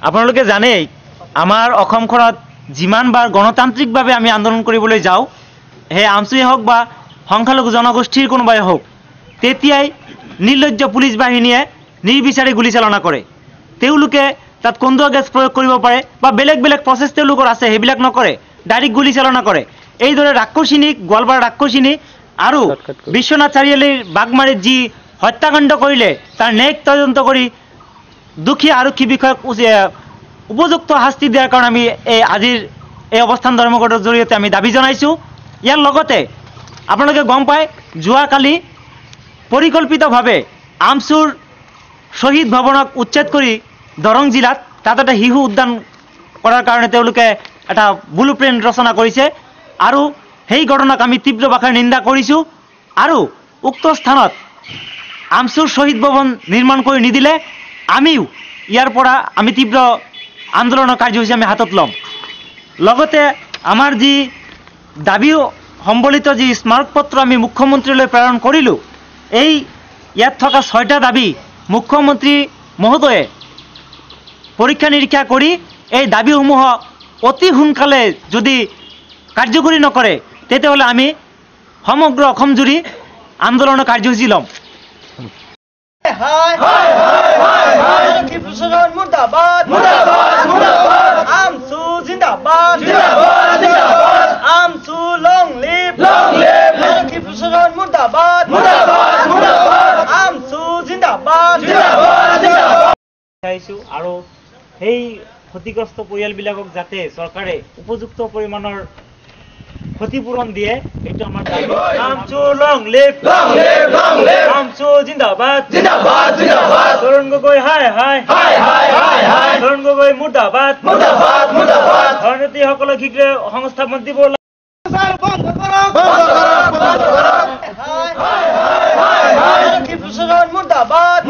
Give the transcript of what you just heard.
আপোনালোকে জানেই আমাৰ অসমখনত যিমানবাৰ গণতান্ত্ৰিকভাৱে আমি আন্দোলন কৰিবলৈ যাওঁ, সেই আমচুৱে হওক বা সংখ্যালঘু জনগোষ্ঠীৰ কোনোবাই হওক, তেতিয়াই নিৰ্লজ্জ পুলিচ বাহিনীয়ে নিৰ্বিচাৰে গুলীচালনা কৰে। তেওঁলোকে তাত কন্দুৱা গেছ প্ৰয়োগ কৰিব পাৰে বা বেলেগ বেলেগ প্ৰচেছ তেওঁলোকৰ আছে, সেইবিলাক নকৰে, ডাইৰেক্ট গুলীচালনা কৰে। এইদৰে ৰাক্ষসিনীক, গোৱালপাৰা ৰাক্ষসিনী আৰু বিশ্বনাথ চাৰিআলিৰ বাগমাৰীত যি হত্যাকাণ্ড কৰিলে তাৰ ন্যায়িক তদন্ত কৰি দুখী আৰক্ষী বিষয়াক উপযুক্ত শাস্তি দিয়াৰ কাৰণে আমি আজিৰ এই অৱস্থান ধৰ্মঘটৰ জৰিয়তে আমি দাবী জনাইছোঁ। ইয়াৰ লগতে আপোনালোকে গম পায়, যোৱাকালি পৰিকল্পিতভাৱে আমচুৰ শ্বহীদ ভৱনক উচ্ছেদ কৰি দৰং জিলাত তাত এটা শিশু উদ্যান কৰাৰ কাৰণে তেওঁলোকে এটা ব্লু প্ৰিণ্ট ৰচনা কৰিছে আৰু সেই ঘটনাক আমি তীব্ৰ ভাষাৰে নিন্দা কৰিছোঁ। আৰু উক্ত স্থানত আমচুৰ শ্বহীদ ভৱন নিৰ্মাণ কৰি নিদিলে আমিও ইয়াৰ পৰা আমি তীব্ৰ আন্দোলনৰ কাৰ্যসূচী আমি হাতত ল'ম। লগতে আমাৰ যি দাবী সম্বলিত যি স্মাৰকপত্ৰ আমি মুখ্যমন্ত্ৰীলৈ প্ৰেৰণ কৰিলোঁ, ইয়াত থকা 6টা দাবী মুখ্যমন্ত্ৰী মহোদয়ে পৰীক্ষা নিৰীক্ষা কৰি এই দাবীসমূহ অতি সোনকালে যদি কাৰ্যকৰী নকৰে, তেতিয়াহ'লে আমি সমগ্ৰ অসম জুৰি আন্দোলনৰ কাৰ্যসূচী ল'ম। আৰু সেই ক্ষতিগ্ৰস্ত পৰিয়ালবিলাকক যাতে চৰকাৰে উপযুক্ত পৰিমাণৰ ক্ষতিপূৰণ দিয়ে, এইটো আমাৰ দাবী। আমচু লং লিভ, আমচু জিন্দাবাদ, তৰুণ গগৈ হাই হাই, তৰুণ গগৈ মুৰ্দাবাদ, শৰণাৰ্থীসকলক শীঘ্ৰে সংস্থাপন দিব লাগে। মুৰ্দাবাদ।